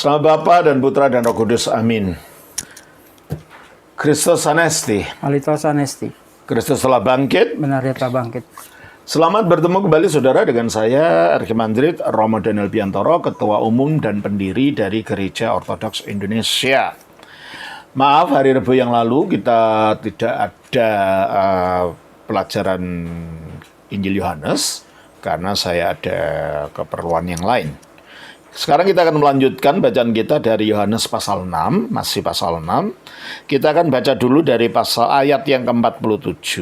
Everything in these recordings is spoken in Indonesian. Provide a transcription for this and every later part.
Selamat Bapa dan Putra dan Roh Kudus. Amin. Kristus Anesti. Alitos Anesti. Kristus telah bangkit. Benar dia telah bangkit. Selamat bertemu kembali saudara dengan saya Archimandrit Romo Daniel Biantoro, Ketua Umum dan Pendiri dari Gereja Ortodoks Indonesia. Maaf, hari Rabu yang lalu kita tidak ada pelajaran Injil Yohanes karena saya ada keperluan yang lain. Sekarang kita akan melanjutkan bacaan kita dari Yohanes pasal 6, masih pasal 6. Kita akan baca dulu dari pasal ayat yang ke-47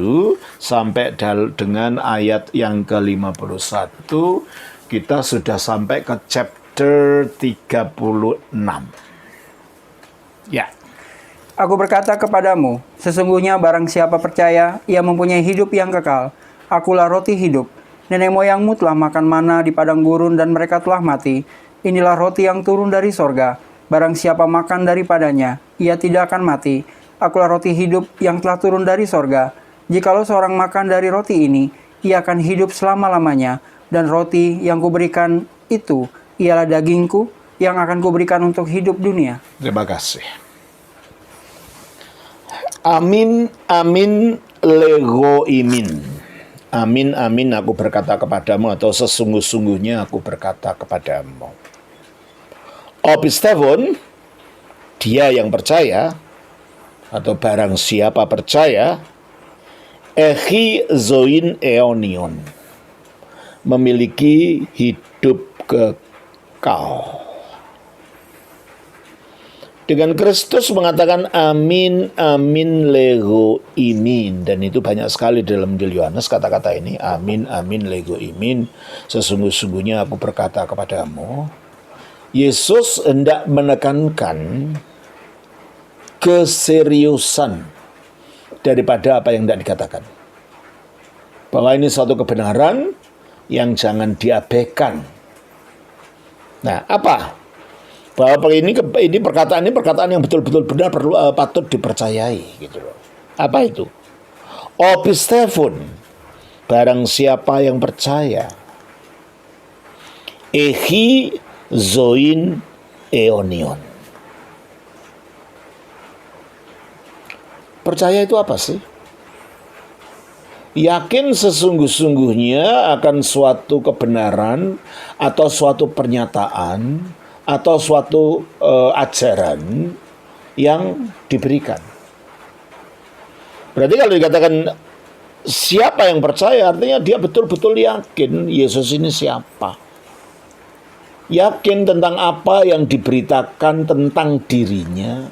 sampai dengan ayat yang ke-51. Kita sudah sampai ke chapter 36. Ya. Aku berkata kepadamu, sesungguhnya barang siapa percaya, ia mempunyai hidup yang kekal. Akulah roti hidup. Nenek moyangmu telah makan mana di padang gurun dan mereka telah mati. Inilah roti yang turun dari sorga. Barang siapa makan daripadanya, ia tidak akan mati. Akulah roti hidup yang telah turun dari sorga. Jikalau seorang makan dari roti ini, ia akan hidup selama-lamanya. Dan roti yang kuberikan itu ialah dagingku yang akan kuberikan untuk hidup dunia. Terima kasih. Amin, amin, lego imin. Amin, amin, aku berkata kepadamu, atau sesungguh-sungguhnya aku berkata kepadamu. Opistevon, dia yang percaya, atau barang siapa percaya, echi zoin eonion, memiliki hidup kekal. Dengan Kristus mengatakan amin, amin, lego imin. Dan itu banyak sekali dalam Injil Yohanes kata-kata ini. Amin, amin, lego imin. Sesungguh-sungguhnya aku berkata kepadamu. Yesus hendak menekankan keseriusan daripada apa yang hendak dikatakan. Bahwa ini suatu kebenaran yang jangan diabaikan. Nah, apa? Bahwa ini perkataan yang betul-betul benar, patut dipercayai gitu loh. Apa itu? Opistevon, barang siapa yang percaya. Echi zoin eonion. Percaya itu apa sih? Yakin sesungguh-sungguhnya akan suatu kebenaran atau suatu pernyataan atau suatu ajaran yang diberikan. Berarti kalau dikatakan siapa yang percaya, artinya dia betul-betul yakin Yesus ini siapa. Yakin tentang apa yang diberitakan tentang dirinya.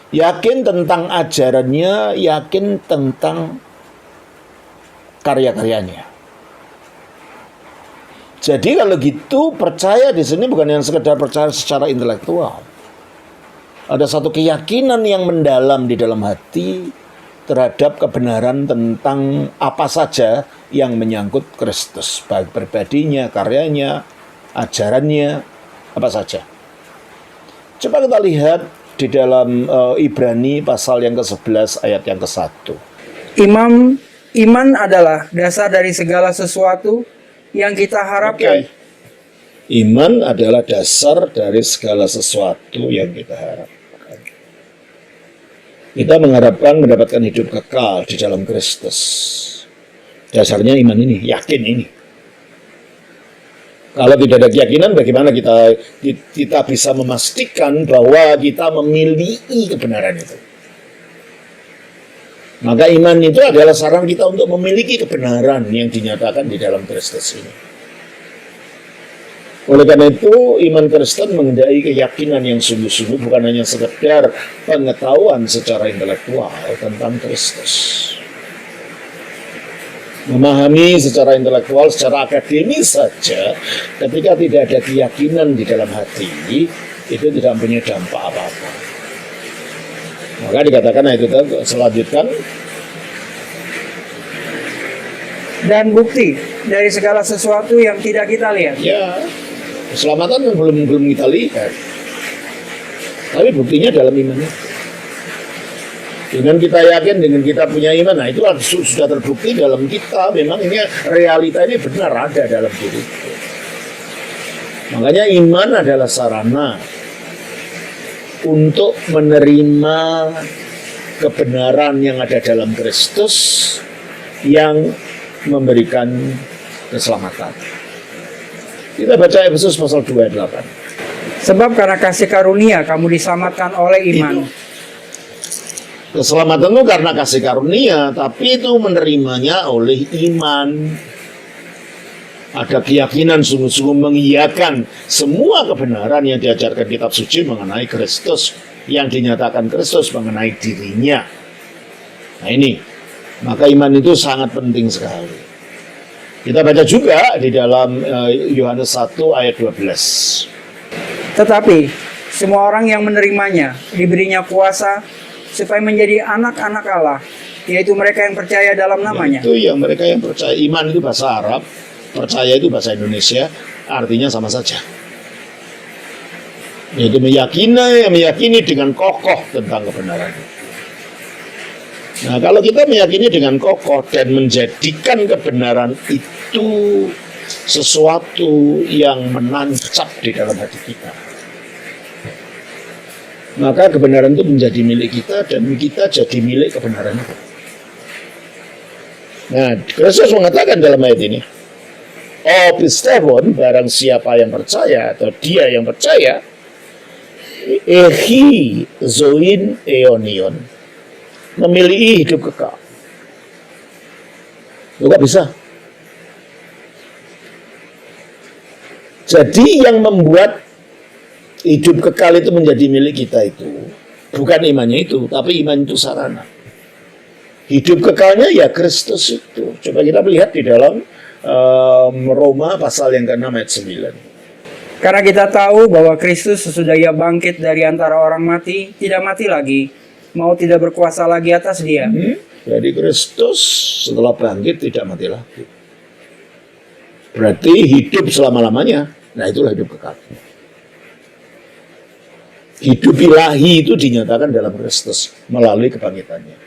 Yakin tentang ajarannya, yakin tentang karya-karyanya. Jadi kalau gitu percaya di sini bukan yang sekedar percaya secara intelektual. Ada satu keyakinan yang mendalam di dalam hati terhadap kebenaran tentang apa saja yang menyangkut Kristus, baik pribadinya, karyanya, ajarannya, apa saja. Coba kita lihat di dalam Ibrani pasal yang ke-11 ayat yang ke-1. Iman adalah dasar dari segala sesuatu yang kita harapkan. Iman adalah dasar dari segala sesuatu yang kita harapkan. Kita mengharapkan mendapatkan hidup kekal di dalam Kristus. Dasarnya iman ini, yakin ini. Kalau tidak ada keyakinan, bagaimana kita bisa memastikan bahwa kita memiliki kebenaran itu? Maka iman itu adalah saran kita untuk memiliki kebenaran yang dinyatakan di dalam Kristus ini. Oleh karena itu, iman Kristen mengendai keyakinan yang sungguh-sungguh, bukan hanya sekedar pengetahuan secara intelektual tentang Kristus. Memahami secara intelektual, secara akademis saja, ketika tidak ada keyakinan di dalam hati, itu tidak punya dampak apa-apa. Maka dikatakan, nah itu selanjutkan. Dan bukti dari segala sesuatu yang tidak kita lihat. Ya, keselamatan kan belum kita lihat. Tapi buktinya dalam iman. Dengan kita yakin, dengan kita punya iman, nah itu sudah terbukti dalam kita. Memang ini realita ini benar ada dalam diri. Makanya iman adalah sarana untuk menerima kebenaran yang ada dalam Kristus yang memberikan keselamatan. Kita baca Efesus pasal 2 ayat 8. Sebab karena kasih karunia kamu diselamatkan oleh iman. Keselamatan itu karena kasih karunia, tapi itu menerimanya oleh iman. Ada keyakinan sungguh-sungguh mengiyakan semua kebenaran yang diajarkan kitab suci mengenai Kristus, yang dinyatakan Kristus mengenai dirinya. Nah ini, maka iman itu sangat penting sekali. Kita baca juga di dalam Yohanes 1 ayat 12. Tetapi semua orang yang menerimanya diberinya kuasa supaya menjadi anak-anak Allah, yaitu mereka yang percaya dalam namanya. Itu yang mereka yang percaya. Iman itu bahasa Arab, percaya itu bahasa Indonesia, artinya sama saja. Yaitu meyakini dengan kokoh tentang kebenaran. Nah, kalau kita meyakini dengan kokoh dan menjadikan kebenaran itu sesuatu yang menancap di dalam hati kita, maka kebenaran itu menjadi milik kita dan kita jadi milik kebenaran itu. Nah, Kristus mengatakan dalam ayat ini, Pistevon, barang siapa yang percaya atau dia yang percaya, ehi zoin eonion, memiliki hidup kekal. Lu gak bisa. Jadi yang membuat hidup kekal itu menjadi milik kita itu bukan imannya itu, tapi iman itu sarana. Hidup kekalnya ya Kristus itu. Coba kita melihat di dalam Roma pasal yang ke-6 ayat 9. Karena kita tahu bahwa Kristus sesudah ia bangkit dari antara orang mati, tidak mati lagi, mau tidak berkuasa lagi atas dia. Jadi Kristus setelah bangkit tidak mati lagi. Berarti hidup selama-lamanya. Nah itulah hidup kekal. Hidup ilahi itu dinyatakan dalam Kristus melalui kebangkitannya.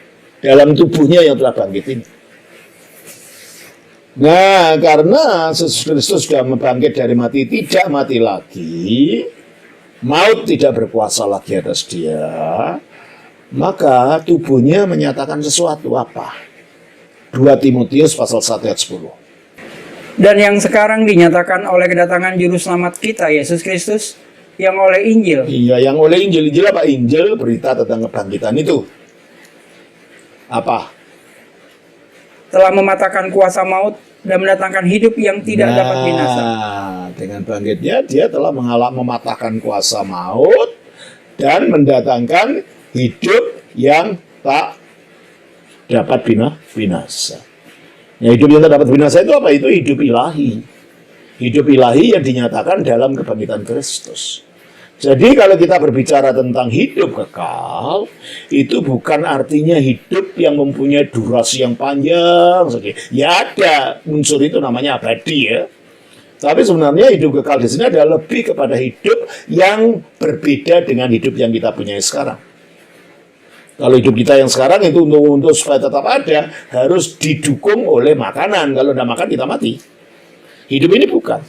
Dalam tubuhnya yang telah bangkit ini. Nah, karena Kristus sudah bangkit dari mati, tidak mati lagi, maut tidak berkuasa lagi atas dia, maka tubuhnya menyatakan sesuatu apa? 2 Timotius pasal 1 ayat 10. Dan yang sekarang dinyatakan oleh kedatangan juru selamat kita, Yesus Kristus, yang oleh Injil. Iya, yang oleh Injil. Injil apa? Injil berita tentang kebangkitan itu. Apa? Telah mematahkan kuasa maut dan mendatangkan hidup yang tidak dapat binasa. Dengan bangkitnya dia telah mematahkan kuasa maut dan mendatangkan hidup yang tak dapat binasa. Ya, hidup yang tak dapat binasa itu apa? Itu hidup ilahi. Hidup ilahi yang dinyatakan dalam kebangkitan Kristus. Jadi kalau kita berbicara tentang hidup kekal, itu bukan artinya hidup yang mempunyai durasi yang panjang. Ya ada unsur itu namanya abadi ya. Tapi sebenarnya hidup kekal di sini adalah lebih kepada hidup yang berbeda dengan hidup yang kita punya sekarang. Kalau hidup kita yang sekarang itu untuk supaya tetap ada, harus didukung oleh makanan. Kalau tidak makan kita mati. Hidup ini bukan.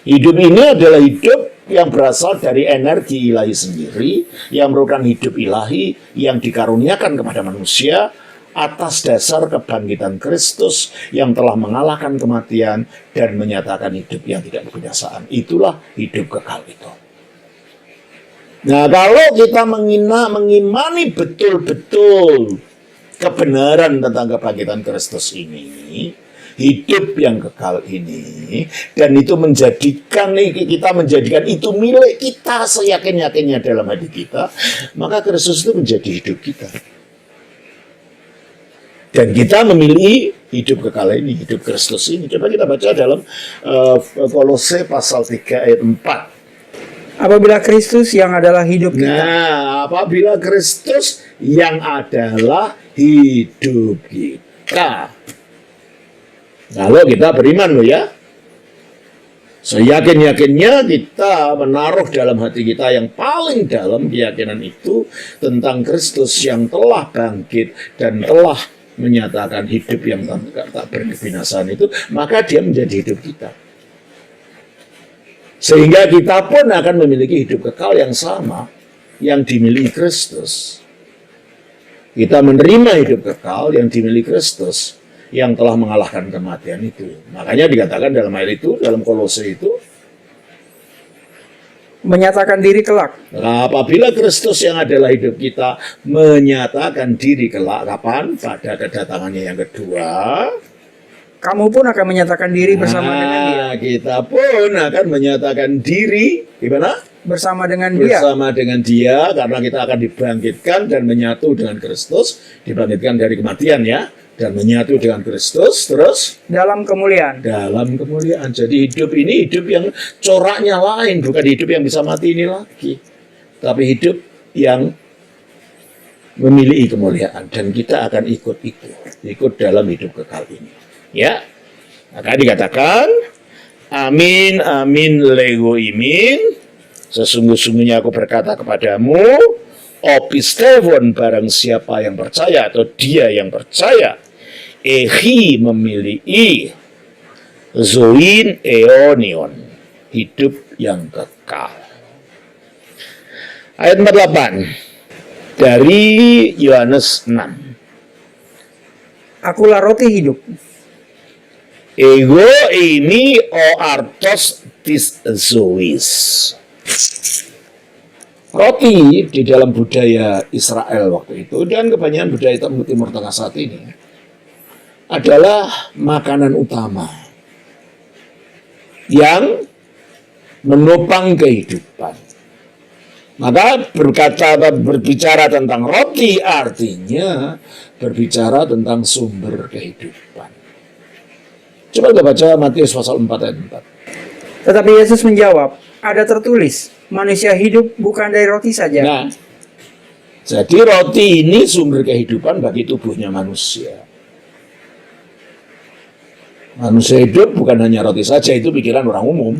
Hidup ini adalah hidup yang berasal dari energi ilahi sendiri, yang merupakan hidup ilahi yang dikaruniakan kepada manusia atas dasar kebangkitan Kristus yang telah mengalahkan kematian dan menyatakan hidup yang tidak kebinasaan. Itulah hidup kekal itu. Nah, kalau kita mengimani betul-betul kebenaran tentang kebangkitan Kristus ini, hidup yang kekal ini, dan itu menjadikan itu milik kita seyakin-yakinnya dalam hati kita, maka Kristus itu menjadi hidup kita. Dan kita memilih hidup kekal ini, hidup Kristus ini. Coba kita baca dalam Kolose pasal 3 ayat 4. Apabila Kristus yang adalah hidup kita. Nah, apabila Kristus yang adalah hidup kita. Kalau kita beriman loh ya. Seyakin-yakinnya kita menaruh dalam hati kita yang paling dalam keyakinan itu tentang Kristus yang telah bangkit dan telah menyatakan hidup yang tak berkebinasaan itu, maka dia menjadi hidup kita. Sehingga kita pun akan memiliki hidup kekal yang sama yang dimiliki Kristus. Kita menerima hidup kekal yang dimiliki Kristus yang telah mengalahkan kematian itu. Makanya dikatakan dalam ayat itu, dalam Kolose itu, menyatakan diri kelak. nah, apabila Kristus yang adalah hidup kita menyatakan diri kelak, kapan? Pada kedatangannya yang kedua, Kamu pun akan menyatakan diri bersama dengan dia. Kita pun akan menyatakan diri, gimana? Bersama dengan dia. Bersama dengan dia, karena kita akan dibangkitkan dan menyatu dengan Kristus, dibangkitkan dari kematian ya, dan menyatu dengan Kristus, terus Dalam kemuliaan. dalam kemuliaan. Jadi hidup ini hidup yang coraknya lain, bukan hidup yang bisa mati ini lagi, tapi hidup yang memiliki kemuliaan, dan kita akan ikut dalam hidup kekal ini. Ya, maka dikatakan, amin, amin, lego imin. Sesungguh-sungguhnya aku berkata kepadamu, opistevon, barang siapa yang percaya atau dia yang percaya, ehi memiliki zoin eonion, hidup yang kekal. Ayat 48 dari Yohanes 6. Akulah roti hidup. Ego ini o artos tis zois. Roti di dalam budaya Israel waktu itu dan kebanyakan budaya Timur Tengah saat ini adalah makanan utama yang menopang kehidupan. Maka berbicara tentang roti artinya berbicara tentang sumber kehidupan. Coba kita baca Matius pasal 4 ayat 4. Tetapi Yesus menjawab, ada tertulis, manusia hidup bukan dari roti saja. Nah, jadi roti ini sumber kehidupan bagi tubuhnya manusia. Manusia hidup bukan hanya roti saja, itu pikiran orang umum.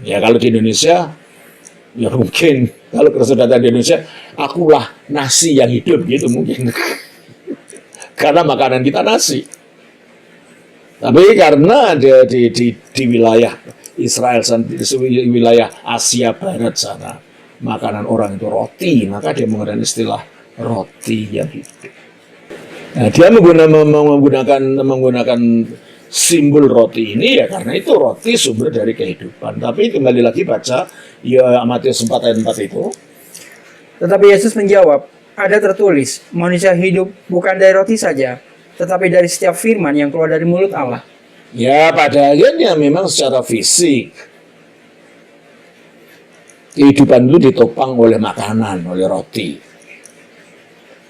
Ya kalau di Indonesia, ya mungkin kalau Kristus datang di Indonesia, akulah nasi yang hidup gitu mungkin. Karena makanan kita nasi. Tapi karena di wilayah Israel, di wilayah Asia Barat sana, makanan orang itu roti, maka dia menggunakan istilah roti yang hidup. Nah, dia menggunakan simbol roti ini ya karena itu roti sumber dari kehidupan. Tapi kembali lagi baca ya Matius 4 ayat 4 itu. Tetapi Yesus menjawab, ada tertulis, manusia hidup bukan dari roti saja, tetapi dari setiap firman yang keluar dari mulut Allah. Ya pada akhirnya memang secara fisik kehidupan itu ditopang oleh makanan, oleh roti.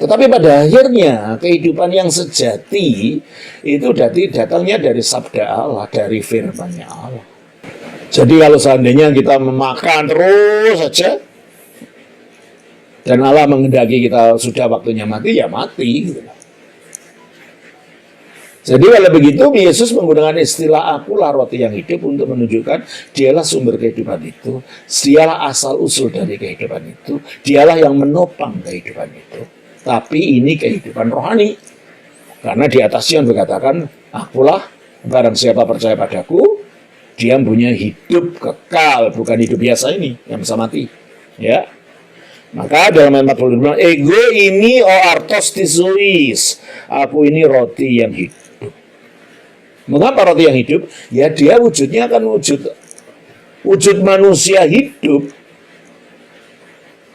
Tetapi pada akhirnya kehidupan yang sejati itu datangnya dari sabda Allah, dari firman-Nya Allah. Jadi kalau seandainya kita memakan terus saja dan Allah menghendaki kita sudah waktunya mati, ya mati. Gitu. Jadi kalau begitu Yesus menggunakan istilah akulah roti yang hidup untuk menunjukkan dialah sumber kehidupan itu, dialah asal usul dari kehidupan itu, dialah yang menopang kehidupan itu. Tapi ini kehidupan rohani. Karena di atasnya berkatakan, akulah barang siapa percaya padaku, dia punya hidup kekal, bukan hidup biasa ini yang bisa mati. Ya. Maka dalam ayat 45, ego ini o artos tisois, aku ini roti yang hidup. Mengapa roti yang hidup? Ya dia wujudnya akan wujud manusia hidup.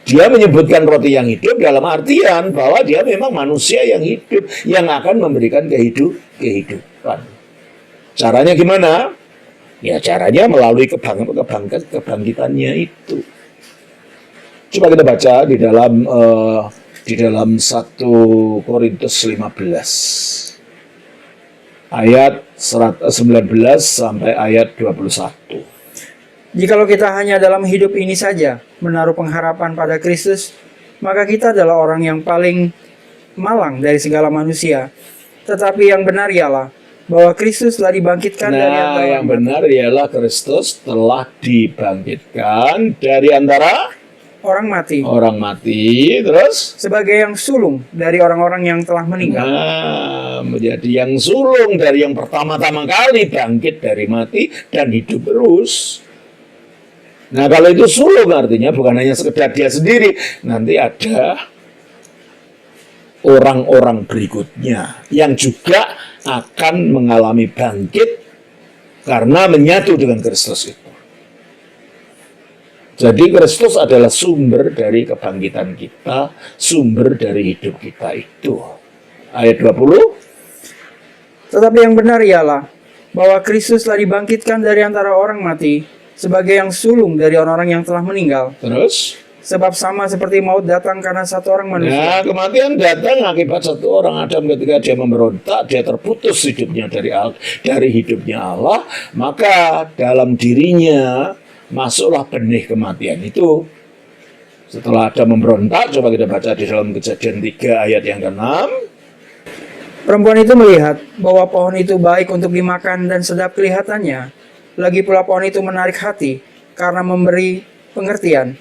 Dia menyebutkan roti yang hidup dalam artian bahwa dia memang manusia yang hidup, yang akan memberikan kehidupan. Caranya gimana? Ya caranya melalui kebangkitannya itu. Coba kita baca di dalam 1 Korintus 15 ayat 19 sampai ayat 21. Jikalau kita hanya dalam hidup ini saja menaruh pengharapan pada Kristus, maka kita adalah orang yang paling malang dari segala manusia. Tetapi yang benar ialah bahwa Kristus telah dibangkitkan dari antara yang benar ialah Kristus telah dibangkitkan dari antara orang mati. Orang mati, terus Sebagai yang sulung dari orang-orang yang telah meninggal. nah, menjadi yang sulung dari yang pertama-tama kali bangkit dari mati dan hidup terus. Nah, kalau itu sulung artinya bukan hanya sekedar dia sendiri, nanti ada orang-orang berikutnya yang juga akan mengalami bangkit karena menyatu dengan Kristus itu. Jadi Kristus adalah sumber dari kebangkitan kita, sumber dari hidup kita itu. Ayat 20. Tetapi yang benar ialah bahwa Kristus telah dibangkitkan dari antara orang mati sebagai yang sulung dari orang-orang yang telah meninggal. Terus? Sebab sama seperti maut datang karena satu orang manusia. Nah, kematian datang akibat satu orang Adam ketika dia memberontak, dia terputus hidupnya dari hidupnya Allah, maka dalam dirinya masuklah benih kematian itu. Setelah Adam memberontak, coba kita baca di dalam Kejadian 3 ayat yang ke-6. Perempuan itu melihat bahwa pohon itu baik untuk dimakan dan sedap kelihatannya. Lagi pula pohon itu menarik hati karena memberi pengertian.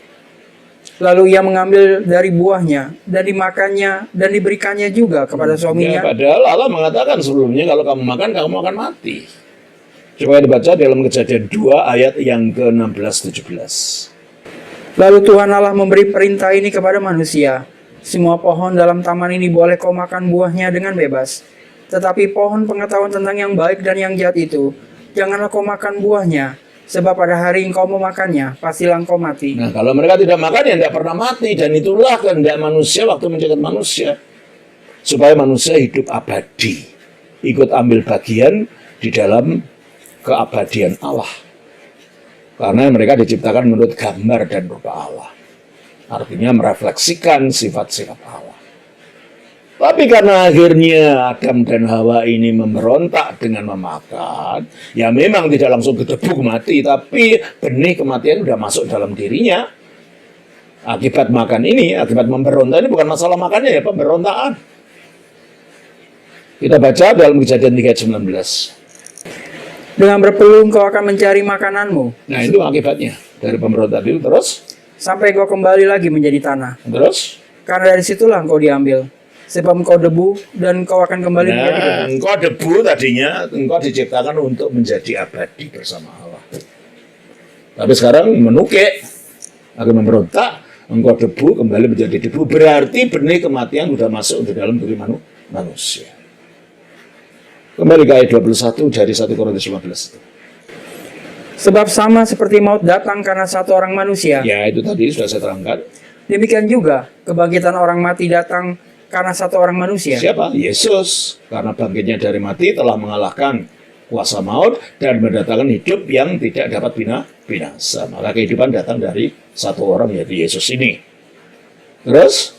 Lalu ia mengambil dari buahnya dan dimakannya dan diberikannya juga kepada suaminya. Ya, padahal Allah mengatakan sebelumnya kalau kamu makan, kamu akan mati. Coba dibaca dalam Kejadian 2 ayat yang ke-16-17. Lalu Tuhan Allah memberi perintah ini kepada manusia. Semua pohon dalam taman ini boleh kau makan buahnya dengan bebas. Tetapi pohon pengetahuan tentang yang baik dan yang jahat itu, janganlah kau makan buahnya. Sebab pada hari engkau memakannya, pastilah engkau mati. Nah, kalau mereka tidak makan, ya tidak pernah mati. Dan itulah kehendak manusia waktu mencegat manusia. Supaya manusia hidup abadi. Ikut ambil bagian di dalam keabadian Allah. Karena mereka diciptakan menurut gambar dan rupa Allah. Artinya merefleksikan sifat-sifat Allah. Tapi karena akhirnya Adam dan Hawa ini memberontak dengan memakan, ya memang tidak langsung gedebuk mati, tapi benih kematian sudah masuk dalam dirinya. Akibat makan ini, akibat memberontak ini bukan masalah makannya ya, pemberontakan. Kita baca dalam Kejadian 3 ayat 19. Dengan berpeluang kau akan mencari makananmu. Nah, itu akibatnya dari pemberontakan itu. Terus? Sampai kau kembali lagi menjadi tanah. Terus? Karena dari situlah engkau diambil. Sebab engkau debu dan engkau akan kembali menjadi debu. Engkau debu tadinya, engkau diciptakan untuk menjadi abadi bersama Allah. Tapi sekarang menukik, akan memberontak, engkau debu kembali menjadi debu. Berarti benih kematian sudah masuk di dalam diri manusia. Kembali ke ayat 21 dari 1 Korintus 15 itu. Sebab sama seperti maut datang karena satu orang manusia. Ya, itu tadi sudah saya terangkan. Demikian juga kebangkitan orang mati datang karena satu orang manusia. Siapa? Yesus. Karena bangkitnya dari mati telah mengalahkan kuasa maut dan mendatangkan hidup yang tidak dapat binasa. Maka kehidupan datang dari satu orang, yaitu Yesus ini. Terus?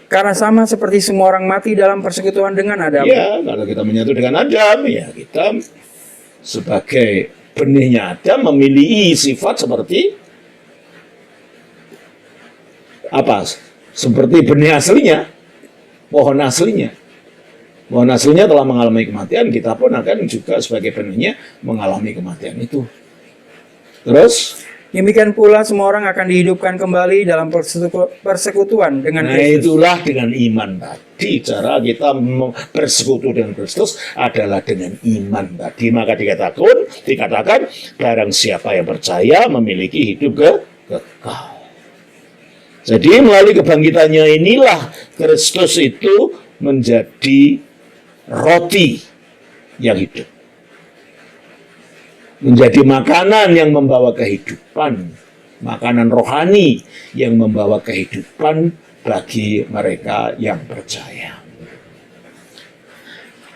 Karena sama seperti semua orang mati dalam persekutuan dengan Adam. Ya, kalau kita menyatu dengan Adam, ya kita sebagai benihnya Adam memiliki sifat seperti apa? Seperti benih aslinya. Pohon aslinya. Pohon aslinya telah mengalami kematian, kita pun akan juga sebagai benihnya mengalami kematian itu. Terus? Demikian pula semua orang akan dihidupkan kembali dalam persekutuan dengan Kristus. Itulah dengan iman tadi. Cara kita bersekutu dengan Kristus adalah dengan iman tadi. Maka dikatakan barang siapa yang percaya memiliki hidup kekal. Jadi melalui kebangkitannya inilah Kristus itu menjadi roti yang hidup. Menjadi makanan yang membawa kehidupan. Makanan rohani yang membawa kehidupan bagi mereka yang percaya.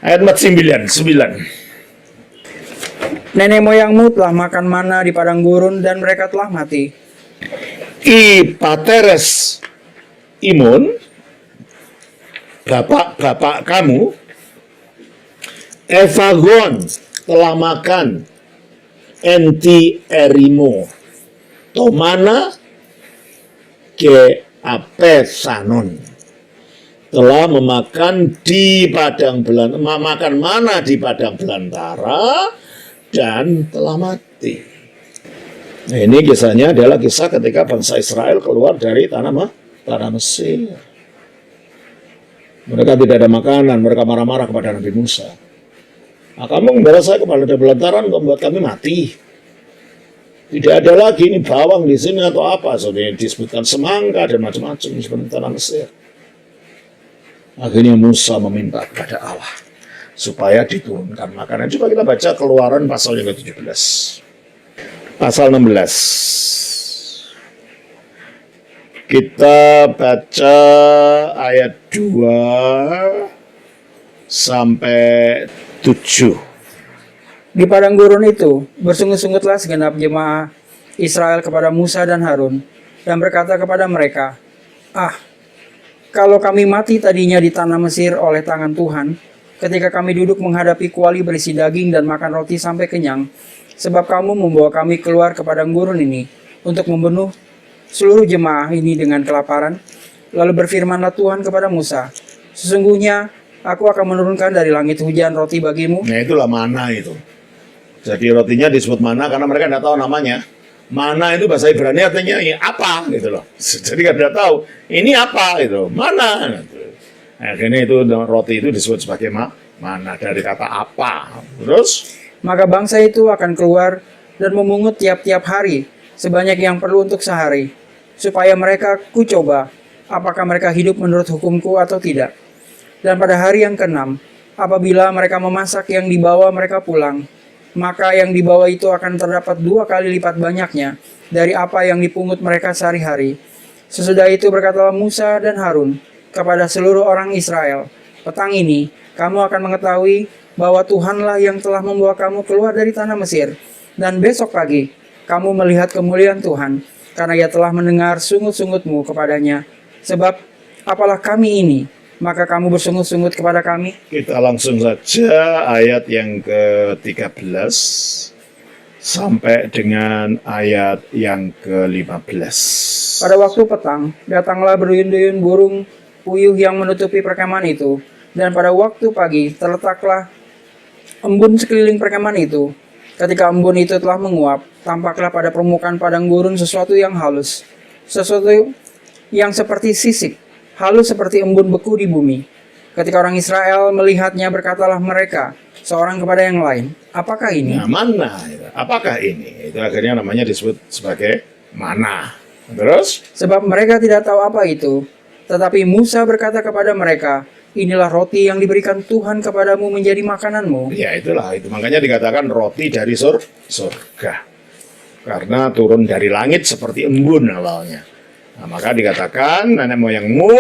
Ayat 9. Nenek moyangmu telah makan mana di padang gurun dan mereka telah mati. I pateres imun, bapak-bapak kamu, evagon telah makan, enti erimo, tomana ke apesanon, telah memakan di padang belantara, makan mana di padang belantara dan telah mati. Nah, ini kisahnya adalah kisah ketika bangsa Israel keluar dari tanah Mesir. Mereka tidak ada makanan, mereka marah-marah kepada Nabi Musa. Nah, kamu membawa saya kepada belantara, membuat kami mati. Tidak ada lagi ini bawang di sini atau apa, soalnya disebutkan semangka dan macam-macam seperti tanah Mesir. Akhirnya Musa meminta kepada Allah supaya diturunkan makanan. Coba kita baca Keluaran pasal yang ke-17. Pasal 16. Kita baca ayat 2 sampai 7. Di padang gurun itu, bersungut-sungutlah segenap jemaah Israel kepada Musa dan Harun, dan berkata kepada mereka, "Ah, kalau kami mati tadinya di tanah Mesir oleh tangan Tuhan, ketika kami duduk menghadapi kuali berisi daging dan makan roti sampai kenyang, sebab kamu membawa kami keluar ke padang gurun ini untuk membunuh seluruh jemaah ini dengan kelaparan." Lalu berfirmanlah Tuhan kepada Musa, "Sesungguhnya aku akan menurunkan dari langit hujan roti bagimu." Nah, itulah mana itu. Jadi rotinya disebut mana karena mereka tidak tahu namanya. Mana itu bahasa Ibrani artinya ya, apa gitu loh. Jadi kan tidak tahu ini apa gitu. Mana. Akhirnya itu roti itu disebut sebagai mana dari kata apa. Terus Maka bangsa itu akan keluar dan memungut tiap-tiap hari sebanyak yang perlu untuk sehari, supaya mereka kucoba apakah mereka hidup menurut hukumku atau tidak. Dan pada hari yang ke-6, apabila mereka memasak yang dibawa mereka pulang, maka yang dibawa itu akan terdapat 2 kali lipat banyaknya dari apa yang dipungut mereka sehari-hari. Sesudah itu berkatalah Musa dan Harun kepada seluruh orang Israel, "Petang ini kamu akan mengetahui bahwa Tuhanlah yang telah membawa kamu keluar dari tanah Mesir. Dan besok pagi kamu melihat kemuliaan Tuhan, karena Ia telah mendengar sungut-sungutmu kepadanya. Sebab apalah kami ini, maka kamu bersungut-sungut kepada kami?" kita langsung saja ayat yang ke-13 sampai dengan ayat yang ke-15. Pada waktu petang, datanglah berduyun-duyun burung puyuh yang menutupi perkemahan itu. Dan pada waktu pagi, terletaklah embun sekeliling perkemahan itu. Ketika embun itu telah menguap, tampaklah pada permukaan padang gurun sesuatu yang halus, sesuatu yang seperti sisik, halus seperti embun beku di bumi. Ketika orang Israel melihatnya, berkatalah mereka seorang kepada yang lain, "Apakah ini?" Nah, mana? Apakah ini? Itu akhirnya namanya disebut sebagai mana. Terus? Sebab mereka tidak tahu apa itu. Tetapi Musa berkata kepada mereka, "Inilah roti yang diberikan Tuhan kepadamu menjadi makananmu." Ya itulah, itu makanya dikatakan roti dari surga. Karena turun dari langit seperti embun awalnya. Nah, maka dikatakan nenek moyangmu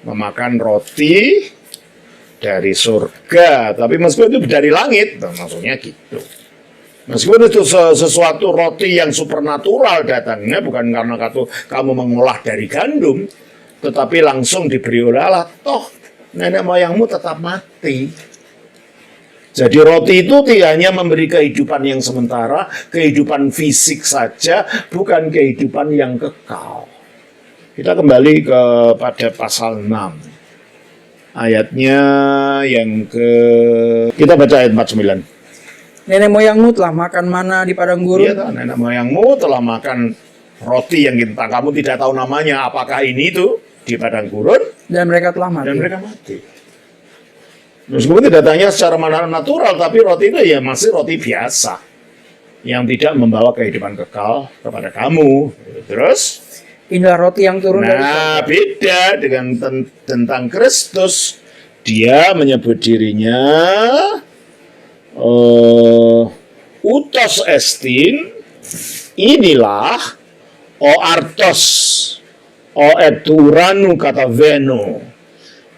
memakan roti dari surga. Tapi meskipun itu dari langit, maksudnya gitu. Meskipun itu sesuatu roti yang supernatural datangnya, bukan karena kamu mengolah dari gandum, tetapi langsung diberi oleh Allah, toh nenek moyangmu tetap mati. Jadi roti itu tidak hanya memberi kehidupan yang sementara, kehidupan fisik saja, bukan kehidupan yang kekal. Kita kembali kepada pasal 6. Ayatnya yang kita baca ayat 49. Nenek moyangmu telah makan mana di padang gurun. Iya, nenek moyangmu telah makan roti yang kamu tidak tahu namanya, apakah ini itu di padang gurun, Dan mereka telah mati. dan mereka mati. Meskipun tidak tanya secara natural, tapi roti itu ya masih roti biasa yang tidak membawa kehidupan kekal kepada kamu. Terus, Inilah roti yang turun dari surga. nah beda dengan tentang Kristus. Dia menyebut dirinya utos estin, inilah o artos o eturanu kata veno,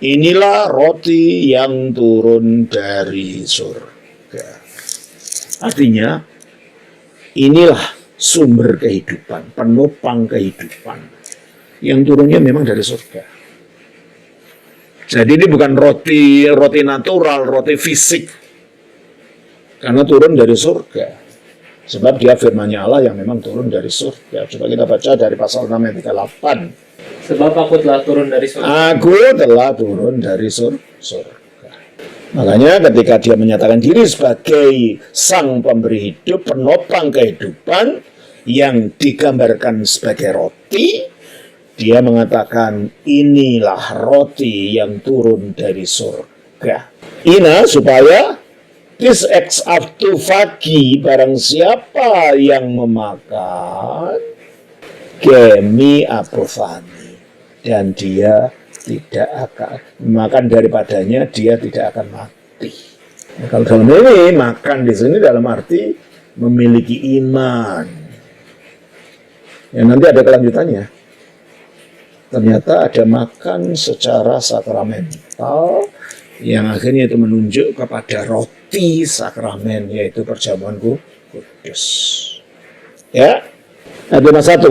inilah roti yang turun dari surga. Artinya inilah sumber kehidupan, penopang kehidupan yang turunnya memang dari surga. Jadi ini bukan roti natural, roti fisik, karena turun dari surga. Sebab dia firman-Nya Allah yang memang turun dari surga. Coba kita baca dari pasal 6 ayat 38. Sebab aku telah turun dari surga. Aku telah turun dari surga. Makanya ketika dia menyatakan diri sebagai sang pemberi hidup, penopang kehidupan yang digambarkan sebagai roti, dia mengatakan inilah roti yang turun dari surga. Ina supaya Tis ex aftu fagi, barang siapa yang memakan gemi apofani, dan dia tidak akan makan daripadanya, dia tidak akan mati. Nah, kalau dalam ini makan di sini dalam arti memiliki iman. Ya, nanti ada kelanjutannya. Ternyata ada makan secara sakramental yang akhirnya itu menunjuk kepada roti sakramen, yaitu perjamuan kudus. Ya, ayat 1.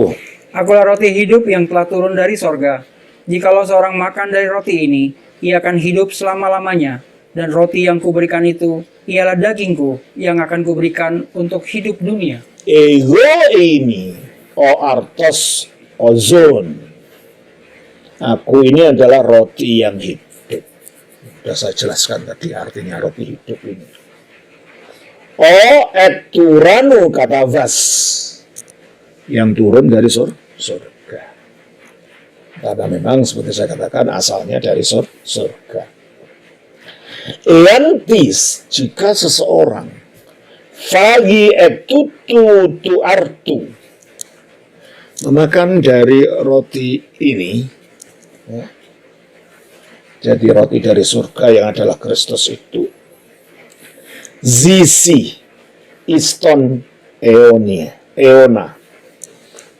Akulah roti hidup yang telah turun dari sorga. Jikalau seorang makan dari roti ini, ia akan hidup selama-lamanya. Dan roti yang kuberikan itu ialah dagingku yang akan kuberikan untuk hidup dunia. Ego ini, o artos ozon. Aku ini adalah roti yang hidup. Sudah saya jelaskan tadi artinya roti hidup ini. O eturanu kata vas, yang turun dari surga. Karena memang seperti saya katakan asalnya dari surga. Eantis, jika seseorang fagi etutu tu artu, memakan dari roti ini, ya, jadi roti dari surga yang adalah Kristus itu, zisi iston eona,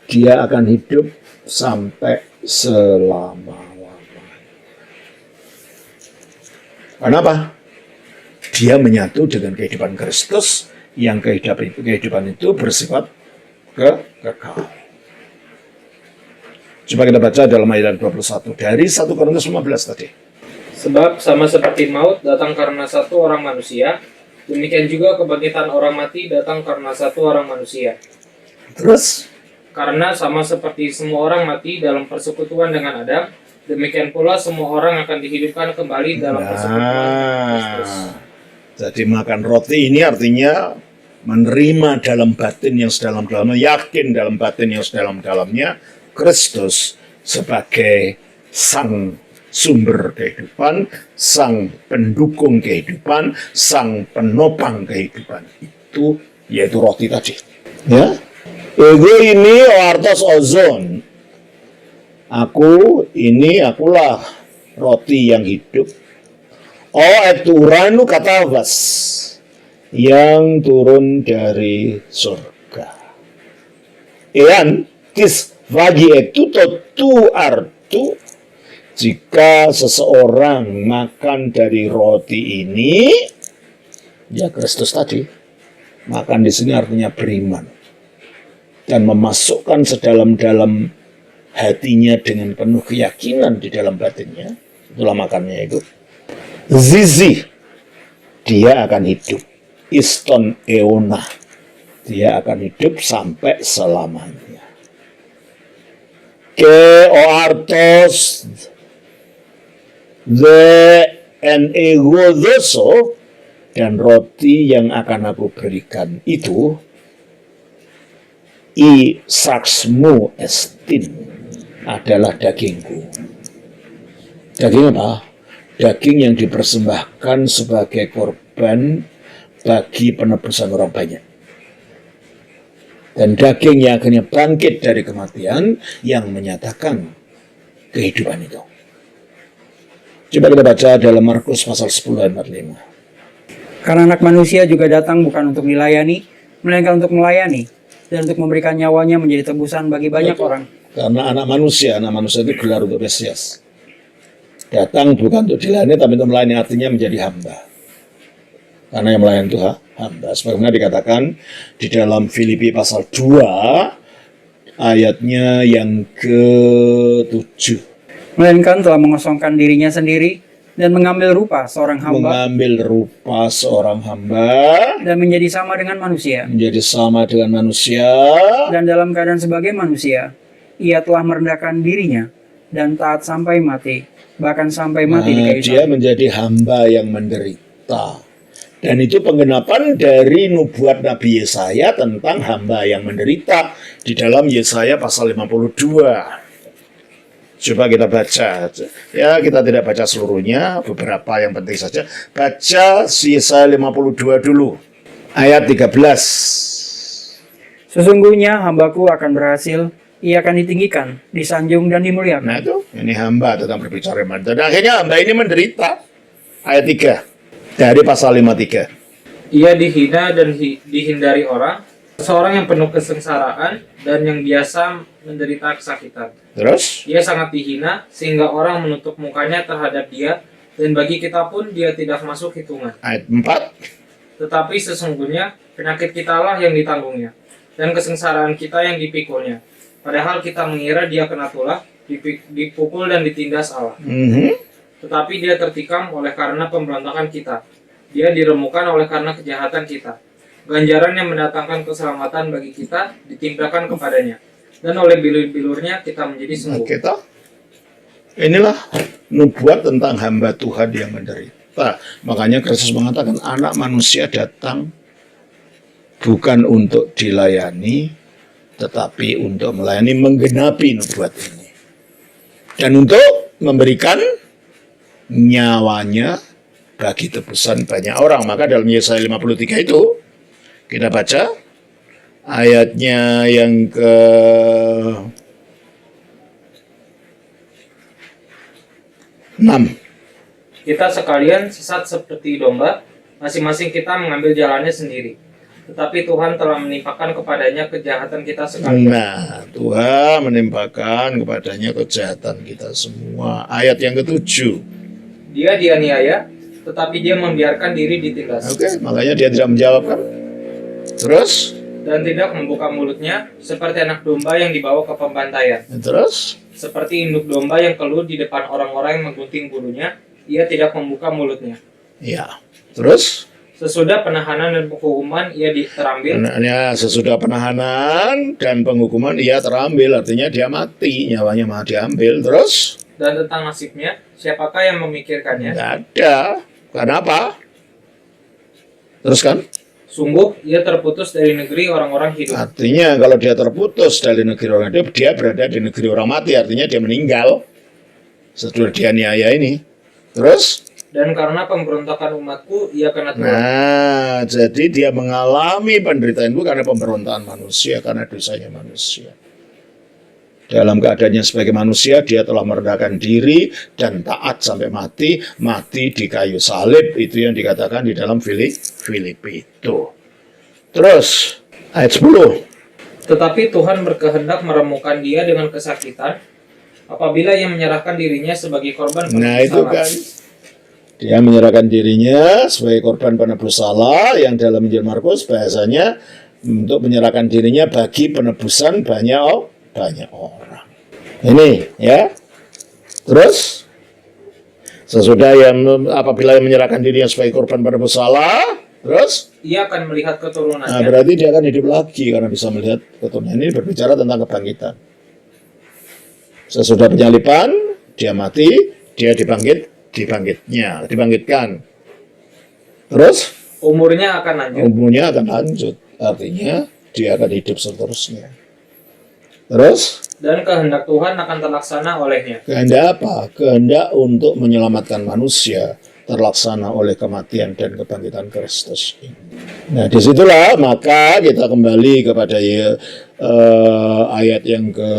dia akan hidup sampai selama-lamanya. Kenapa? Dia menyatu dengan kehidupan Kristus, yang kehidupan itu bersifat kekal. Coba kita baca dalam ayat 21 dari 1 Korintus 15 tadi. Sebab sama seperti maut datang karena satu orang manusia, demikian juga kebangkitan orang mati datang karena satu orang manusia. Terus? Karena sama seperti semua orang mati dalam persekutuan dengan Adam, demikian pula semua orang akan dihidupkan kembali dalam persekutuan Kristus. Jadi makan roti ini artinya menerima dalam batin yang sedalam-dalamnya, yakin dalam batin yang sedalam-dalamnya Kristus sebagai sang sumber kehidupan, sang pendukung kehidupan, sang penopang kehidupan. Itu yaitu roti tadi. Ya. Ego ini artos ozon. Akulah roti yang hidup. O eturanu katavas, yang turun dari surga. Ean tis vagi etuto tu artu, jika seseorang makan dari roti ini, ya Kristus tadi. Makan di sini artinya beriman dan memasukkan sedalam-dalam hatinya dengan penuh keyakinan di dalam batinnya. Itulah makannya itu. Zizi, dia akan hidup. Iston eona, dia akan hidup sampai selamanya. Ke oartos the en ego doso, dan roti yang akan aku berikan itu i saksmu estin, adalah dagingku. Daging apa? Daging yang dipersembahkan sebagai korban bagi penebusan orang banyak. Dan daging yang akhirnya bangkit dari kematian yang menyatakan kehidupan itu. Coba kita baca dalam Markus pasal 10 ayat 5. Karena anak manusia juga datang bukan untuk dilayani, melainkan untuk melayani, dan untuk memberikan nyawanya menjadi tebusan bagi banyak orang. Karena anak manusia itu gelar untuk Mesias. Datang bukan untuk dilayani, tapi untuk melayani, artinya menjadi hamba. Karena yang melayani itu hamba. Sebagaimana dikatakan di dalam Filipi pasal 2, ayatnya yang ke-7. Melainkan telah mengosongkan dirinya sendiri, dan mengambil rupa seorang hamba, dan menjadi sama dengan manusia. Dan dalam keadaan sebagai manusia, ia telah merendahkan dirinya dan taat sampai mati, bahkan sampai mati di kayu salib. Dia menjadi hamba yang menderita. Dan itu penggenapan dari nubuat Nabi Yesaya tentang hamba yang menderita di dalam Yesaya pasal 52. Coba kita baca. Ya, kita tidak baca seluruhnya, beberapa yang penting saja. Baca Yesaya 52 dulu. Ayat 13. Sesungguhnya hambaku akan berhasil, ia akan ditinggikan, disanjung dan dimuliakan. Nah itu, ini hamba tentang berbicara menderita. Dan akhirnya hamba ini menderita. Ayat 3. Dari pasal 53. Ia dihina dan dihindari orang, seorang yang penuh kesengsaraan dan yang biasa menderita kesakitan. Terus? Dia sangat dihina sehingga orang menutup mukanya terhadap dia, dan bagi kita pun dia tidak masuk hitungan. Ayat 4. Tetapi sesungguhnya penyakit kitalah yang ditanggungnya, dan kesengsaraan kita yang dipikulnya. Padahal kita mengira dia kena tulah, dipukul dan ditindas Allah. Tetapi dia tertikam oleh karena pemberontakan kita. Dia diremukkan oleh karena kejahatan kita. Ganjaran yang mendatangkan keselamatan bagi kita ditimpakan kepadanya. Dan oleh bilur-bilurnya kita menjadi sembuh. Kita inilah nubuat tentang hamba Tuhan yang menderita. Makanya Kristus mengatakan anak manusia datang bukan untuk dilayani, tetapi untuk melayani, menggenapi nubuat ini. Dan untuk memberikan nyawanya bagi tebusan banyak orang. Maka dalam Yesaya 53 itu kita baca ayatnya yang ke 6. Kita sekalian sesat seperti domba, masing-masing kita mengambil jalannya sendiri. Tetapi Tuhan telah menimpakan kepadanya kejahatan kita sekalian. Nah, Tuhan menimpakan kepadanya kejahatan kita semua. Ayat yang ke-7. Dia dianiaya, tetapi dia membiarkan diri ditindas. Oke, makanya dia tidak menjawab kan? Terus? Dan tidak membuka mulutnya, seperti anak domba yang dibawa ke pembantaian. Terus? Seperti induk domba yang keluh di depan orang-orang yang menggunting bulunya, ia tidak membuka mulutnya. Ya. Terus? Sesudah penahanan dan penghukuman ia terambil. Ya, sesudah penahanan dan penghukuman ia terambil, artinya dia mati, nyawanya malah diambil. Terus? Dan tentang nasibnya, siapakah yang memikirkannya? Tidak ada. Kenapa? Terus kan? Sungguh, ia terputus dari negeri orang-orang hidup. Artinya kalau dia terputus dari negeri orang hidup, dia berada di negeri orang mati, artinya dia meninggal setelah dianiaya ini. Terus? Dan karena pemberontakan umatku, ia kena tulah. Nah, jadi dia mengalami penderitaan itu karena pemberontakan manusia, karena dosanya manusia. Dalam keadaannya sebagai manusia, dia telah merendahkan diri dan taat sampai mati di kayu salib. Itu yang dikatakan di dalam Filipi itu. Terus, ayat 10. Tetapi Tuhan berkehendak meremukkan dia dengan kesakitan, apabila ia menyerahkan dirinya sebagai korban penebus Nah, itu salah. kan. Dia menyerahkan dirinya sebagai korban penebus salah, yang dalam Injil Markus bahasanya untuk menyerahkan dirinya bagi penebusan banyak orang. Ini ya. Terus sesudah apabila menyerahkan dirinya sebagai korban penebus salah, terus Ia akan melihat keturunannya. nah, berarti dia akan hidup lagi karena bisa melihat keturunan. Ini berbicara tentang kebangkitan. Sesudah penyaliban, dia mati, dia dibangkitkan. Terus Umurnya akan lanjut. umurnya akan lanjut, artinya dia akan hidup seterusnya. Terus Dan kehendak Tuhan akan terlaksana olehnya. kehendak apa? Kehendak untuk menyelamatkan manusia terlaksana oleh kematian dan kebangkitan Kristus ini. Nah, disitulah maka kita kembali kepada ayat yang ke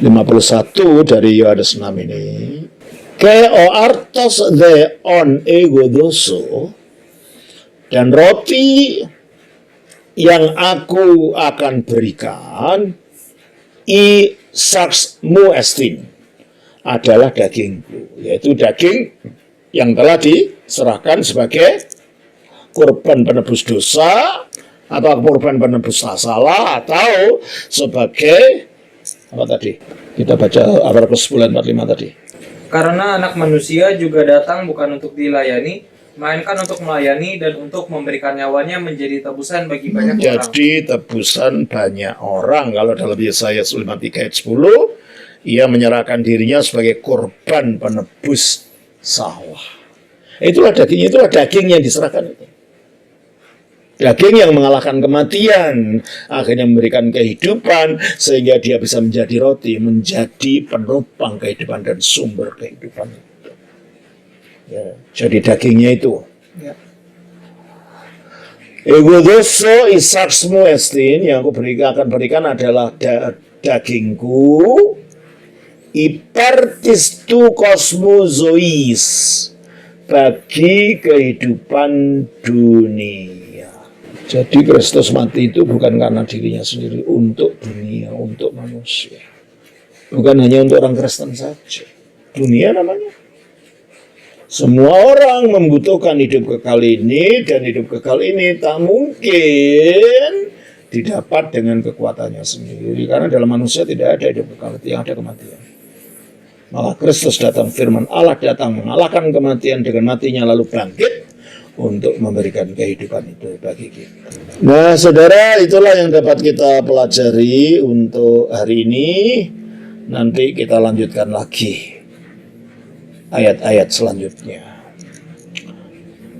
51 dari Yohanes 6 ini. Ke o artos de on ego doso, dan roti yang aku akan berikan i saksmu estin adalah dagingku, yaitu daging yang telah diserahkan sebagai korban penebus dosa atau korban penebus salah atau sebagai apa tadi? Kita baca Markus 10:45 tadi. Karena anak manusia juga datang bukan untuk dilayani, melainkan untuk melayani dan untuk memberikan nyawanya menjadi tebusan bagi banyak orang. Jadi tebusan banyak orang. Kalau dalam Yesaya 53 ayat 10, ia menyerahkan dirinya sebagai korban penebus salah. Itulah daging yang diserahkan itu. Daging yang mengalahkan kematian akhirnya memberikan kehidupan sehingga dia bisa menjadi roti, menjadi penopang kehidupan dan sumber kehidupan. Ya, jadi dagingnya itu. Ya. Ego doso isaksmu estin, yang aku akan berikan adalah dagingku ipertistu kosmozois, bagi kehidupan dunia. Jadi Kristus mati itu bukan karena dirinya sendiri, untuk dunia, untuk manusia. Bukan hanya untuk orang Kristen saja. Dunia namanya. Semua orang membutuhkan hidup kekal ini, dan hidup kekal ini tak mungkin didapat dengan kekuatannya sendiri. Karena dalam manusia tidak ada hidup kekal, yang ada kematian. Malah Kristus datang, firman Allah datang mengalahkan kematian dengan matinya lalu bangkit untuk memberikan kehidupan itu bagi kita. Nah, saudara, itulah yang dapat kita pelajari untuk hari ini. Nanti kita lanjutkan lagi ayat-ayat selanjutnya.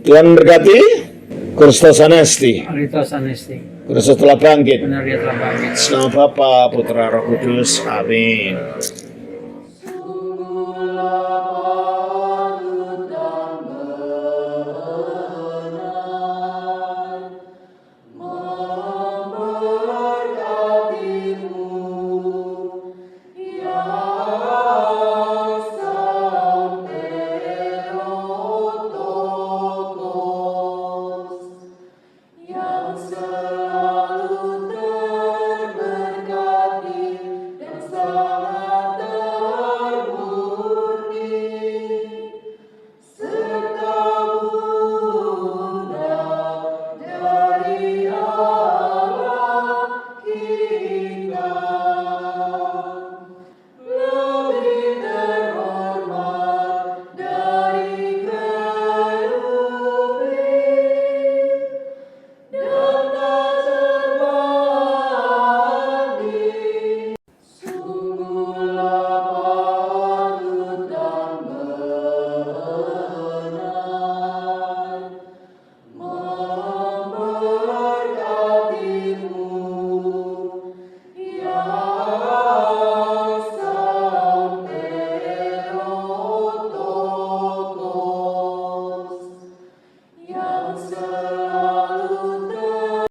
Tuhan berkati. Kristus Anesti. Kristus Anesti. Kristus telah bangkit. Benar dia telah bangkit. Nama Bapa, Putra, Roh Kudus. Amin.